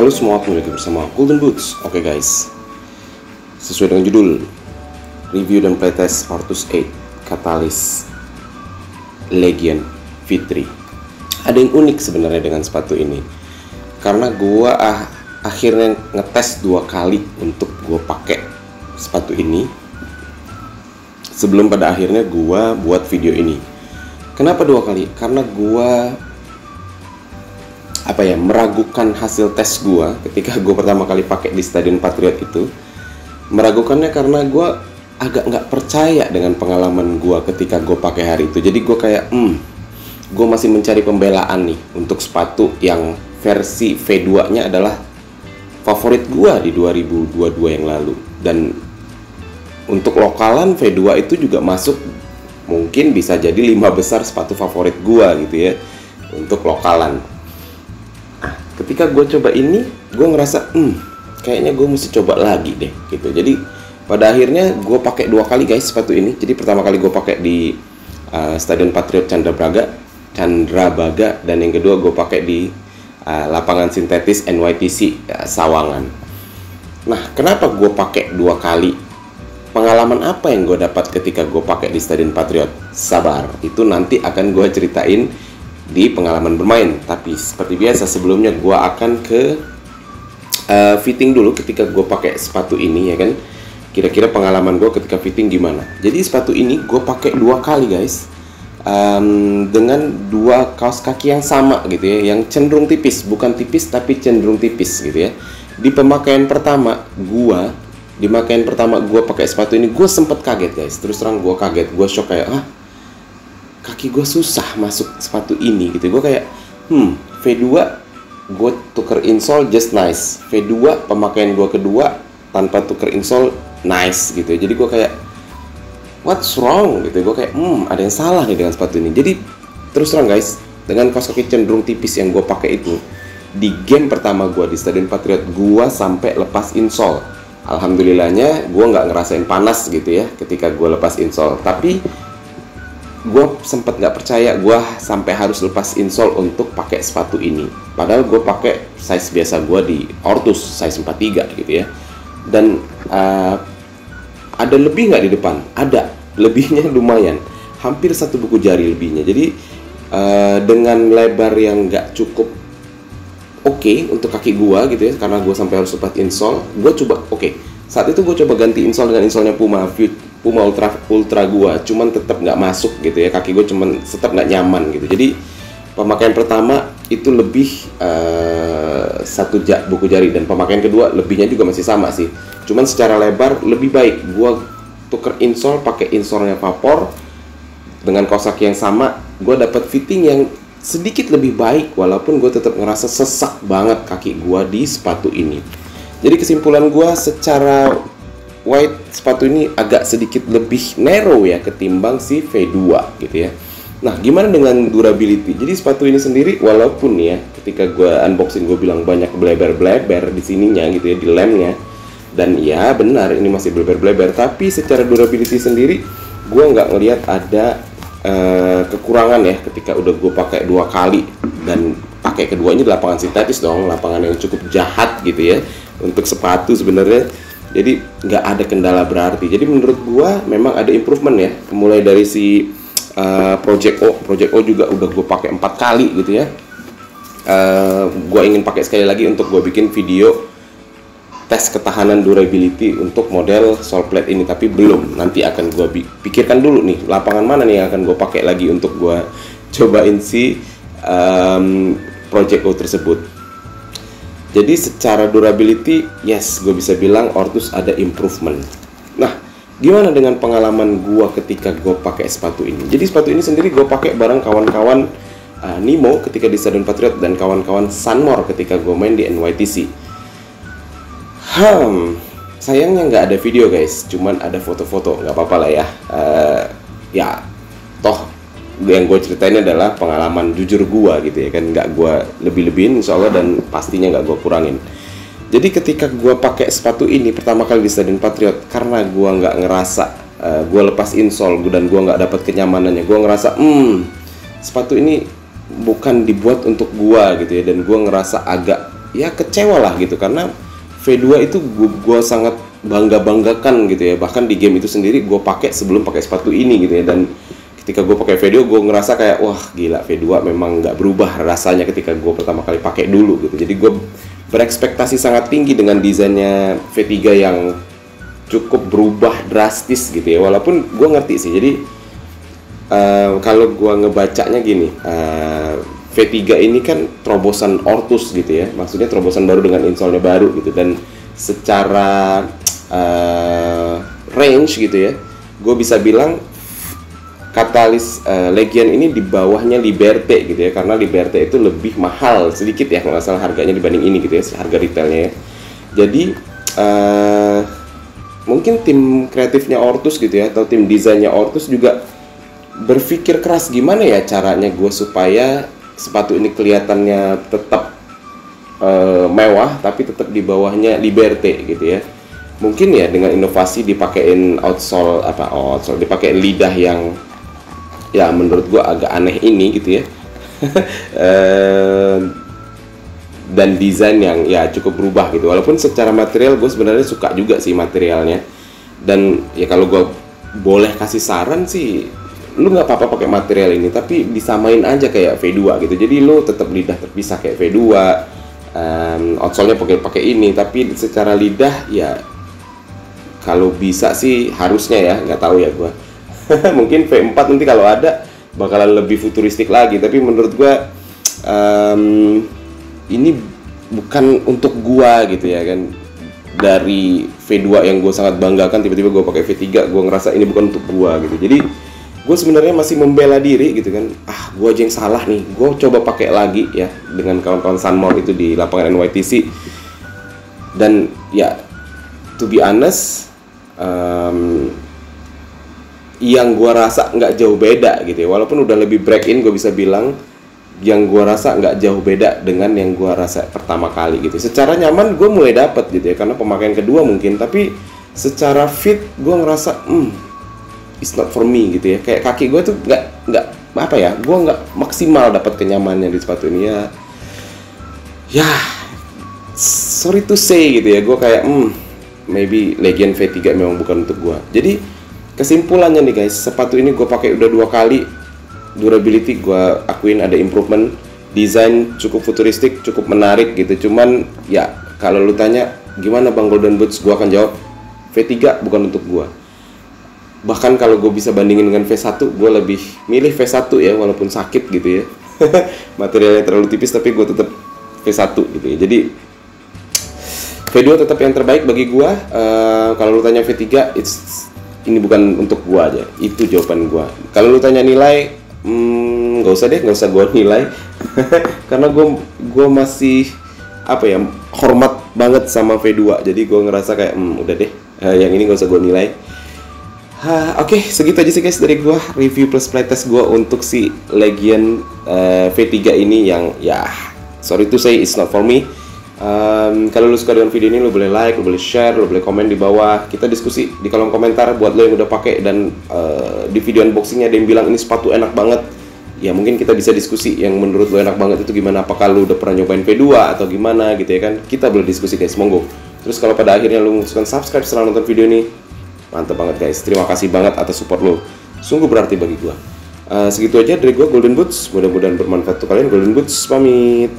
Halo semua, kembali lagi bersama Golden Boots. Oke guys, sesuai dengan judul, review dan playtest Ortus 8 Catalyst Legion V3. Ada yang unik sebenarnya dengan sepatu ini, karena gua akhirnya ngetes 2 kali untuk gua pakai sepatu ini sebelum pada akhirnya gua buat video ini. Kenapa 2 kali? Karena gua meragukan hasil tes gua ketika gua pertama kali pakai di Stadion Patriot itu. Meragukannya karena gua agak nggak percaya dengan pengalaman gua ketika gua pakai hari itu. Jadi gua kayak gua masih mencari pembelaan nih untuk sepatu yang versi V2 nya adalah favorit gua di 2022 yang lalu. Dan untuk lokalan V2 itu juga masuk, mungkin bisa jadi 5 besar sepatu favorit gua gitu ya untuk lokalan. Ketika gue coba ini, gue ngerasa kayaknya gue mesti coba lagi deh gitu. Jadi pada akhirnya gue pakai 2 kali guys sepatu ini. Jadi pertama kali gue pakai di Stadion Patriot Candrabaga, dan yang kedua gue pakai di lapangan sintetis NYTC Sawangan. Nah, kenapa gue pakai 2 kali? Pengalaman apa yang gue dapat ketika gue pakai di Stadion Patriot? Sabar, itu nanti akan gue ceritain di pengalaman bermain. Tapi seperti biasa sebelumnya gue akan ke fitting dulu ketika gue pakai sepatu ini ya kan. Kira-kira pengalaman gue ketika fitting gimana. Jadi sepatu ini gue pakai 2 kali guys, dengan 2 kaos kaki yang sama gitu ya, yang cenderung tipis, bukan tipis tapi cenderung tipis gitu ya. Di pemakaian pertama gue pakai sepatu ini, gue sempet kaget guys. Terus terang gue kaget, gue shock kayak kaki gue susah masuk sepatu ini gitu. Gue kayak V2 gue tuker insole just nice. V2 pemakaian gue kedua tanpa tuker insole nice gitu. Jadi gue kayak what's wrong gitu. Gue kayak ada yang salah nih dengan sepatu ini. Jadi terus terang guys, dengan kaos kaki cenderung tipis yang gue pakai itu, di game pertama gue di Stadion Patriot gue sampai lepas insole. Alhamdulillahnya gue nggak ngerasain panas gitu ya ketika gue lepas insole. Tapi gue sempet nggak percaya gue sampai harus lepas insole untuk pakai sepatu ini. Padahal gue pakai size biasa gue di Ortus, size 43 gitu ya. Dan ada lebih nggak di depan? Ada, lebihnya lumayan, hampir 1 buku jari lebihnya. Jadi dengan lebar yang nggak cukup oke untuk kaki gue gitu ya, karena gue sampai harus lepas insole. Gue coba saat itu gue coba ganti insole dengan insolenya Puma Ultra gua, cuman tetap nggak masuk gitu ya, kaki gue cuman tetap nggak nyaman gitu. Jadi pemakaian pertama itu lebih 1 buku jari, dan pemakaian kedua lebihnya juga masih sama sih, cuman secara lebar lebih baik. Gua tuker insole pakai insolenya Vapor dengan kaos kaki yang sama, gua dapat fitting yang sedikit lebih baik, walaupun gue tetap ngerasa sesak banget kaki gua di sepatu ini. Jadi kesimpulan gua, secara white sepatu ini agak sedikit lebih narrow ya ketimbang si V2 gitu ya. Nah, gimana dengan durability? Jadi sepatu ini sendiri, walaupun ya ketika gue unboxing gue bilang banyak bleber-bleber di sininya gitu ya, di lemnya, dan ya benar ini masih bleber-bleber, tapi secara durability sendiri gue nggak ngelihat ada kekurangan ya ketika udah gue pakai 2 kali. Dan pakai keduanya di lapangan sintetis dong, lapangan yang cukup jahat gitu ya untuk sepatu sebenarnya. Jadi nggak ada kendala berarti. Jadi menurut gua memang ada improvement ya. Mulai dari si Project O juga udah gua pakai 4 kali gitu ya. Gua ingin pakai sekali lagi untuk gua bikin video tes ketahanan durability untuk model sole plate ini, tapi belum. Nanti akan gua pikirkan dulu nih lapangan mana nih yang akan gua pakai lagi untuk gua cobain si Project O tersebut. Jadi secara durability, yes, gue bisa bilang Ortus ada improvement. Nah, gimana dengan pengalaman gue ketika gue pakai sepatu ini? Jadi sepatu ini sendiri gue pakai bareng kawan-kawan Nimo ketika di Stadion Patriot, dan kawan-kawan Sunmore ketika gue main di NYTC. Sayangnya nggak ada video guys, cuman ada foto-foto. Nggak apa-apa lah ya. Ya, toh yang gue ceritain adalah pengalaman jujur gue gitu ya kan, nggak gue lebih-lebihin insya Allah, dan pastinya nggak gue kurangin. Jadi ketika gue pakai sepatu ini pertama kali di Stadion Patriot, karena gue nggak ngerasa gue lepas insole dan gue nggak dapat kenyamanannya, gue ngerasa sepatu ini bukan dibuat untuk gue gitu ya, dan gue ngerasa agak ya kecewa lah gitu, karena V2 itu gue sangat banggakan gitu ya. Bahkan di game itu sendiri gue pakai sebelum pakai sepatu ini gitu ya. Dan ketika gue pakai V2, gue ngerasa kayak wah gila, V2 memang nggak berubah rasanya ketika gue pertama kali pakai dulu gitu. Jadi gue berekspektasi sangat tinggi dengan desainnya V3 yang cukup berubah drastis gitu ya. Walaupun gue ngerti sih, jadi kalau gue ngebacanya gini, V3 ini kan terobosan Ortus gitu ya, maksudnya terobosan baru dengan installnya baru gitu. Dan secara range gitu ya, gue bisa bilang Catalyst Legion ini di bawahnya Liberté gitu ya, karena Liberté itu lebih mahal sedikit ya kalau nggak salah harganya dibanding ini gitu ya, harga retailnya ya. Jadi mungkin tim kreatifnya Ortus gitu ya, atau tim desainnya Ortus juga berpikir keras gimana ya caranya gue supaya sepatu ini kelihatannya tetap mewah tapi tetap di bawahnya Liberté gitu ya. Mungkin ya dengan inovasi dipakein outsole dipakein lidah yang ya menurut gue agak aneh ini gitu ya. Dan desain yang ya cukup berubah gitu. Walaupun secara material gue sebenarnya suka juga sih materialnya. Dan ya kalau gue boleh kasih saran sih, lu nggak apa-apa pakai material ini, tapi disamain aja kayak V2 gitu. Jadi lu tetap lidah terpisah kayak V2, outsole-nya pakai ini, tapi secara lidah ya kalau bisa sih harusnya ya, nggak tahu ya gua. Mungkin V4 nanti kalau ada bakalan lebih futuristik lagi, tapi menurut gua ini bukan untuk gua gitu ya kan. Dari V2 yang gue sangat banggakan, tiba-tiba gue pakai V3, gue ngerasa ini bukan untuk gua gitu. Jadi gue sebenarnya masih membela diri gitu kan, gue aja yang salah nih, gue coba pakai lagi ya dengan kawan-kawan Sunmore itu di lapangan NYTC. Dan ya to be honest, yang gue rasa nggak jauh beda gitu ya, walaupun udah lebih break in, gue bisa bilang yang gue rasa nggak jauh beda dengan yang gue rasa pertama kali gitu. Secara nyaman gue mulai dapet gitu ya, karena pemakaian kedua mungkin, tapi secara fit gue ngerasa it's not for me gitu ya. Kayak kaki gue tuh nggak apa ya, gue nggak maksimal dapat kenyamanannya di sepatu ini ya sorry to say gitu ya. Gue kayak maybe Legion V3 memang bukan untuk gue. Jadi kesimpulannya nih guys, sepatu ini gue pakai udah 2 kali. Durability gue akuin ada improvement, desain cukup futuristik, cukup menarik gitu. Cuman ya kalau lu tanya gimana bang Golden Boots, gue akan jawab V3 bukan untuk gue. Bahkan kalau gue bisa bandingin dengan V1, gue lebih milih V1 ya, walaupun sakit gitu ya. Materialnya terlalu tipis, tapi gue tetap V1 gitu ya. Jadi V2 tetap yang terbaik bagi gue. Kalau lu tanya V3, ini bukan untuk gue aja. Itu jawaban gue. Kalau lu tanya nilai, nggak usah deh, nggak usah gue nilai. Karena gue masih apa ya, hormat banget sama V2. Jadi gue ngerasa kayak udah deh, yang ini nggak usah gue nilai. Oke, segitu aja sih guys dari gua review plus playtest gua untuk si Legion V3 ini yang ya sorry to say it's not for me. Kalau lu suka dengan video ini, lu boleh like, lu boleh share, lu boleh komen di bawah. Kita diskusi di kolom komentar buat lo yang udah pakai dan di video unboxingnya ada yang bilang ini sepatu enak banget. Ya mungkin kita bisa diskusi yang menurut lo enak banget itu gimana. Apakah lu udah pernah nyobain V2 atau gimana gitu ya kan? Kita boleh diskusi guys, monggo. Terus kalau pada akhirnya lu memutuskan subscribe setelah nonton video ini, mantap banget guys, terima kasih banget atas support lo, sungguh berarti bagi gua. Segitu aja dari gua Golden Boots, mudah-mudahan bermanfaat untuk kalian. Golden Boots pamit.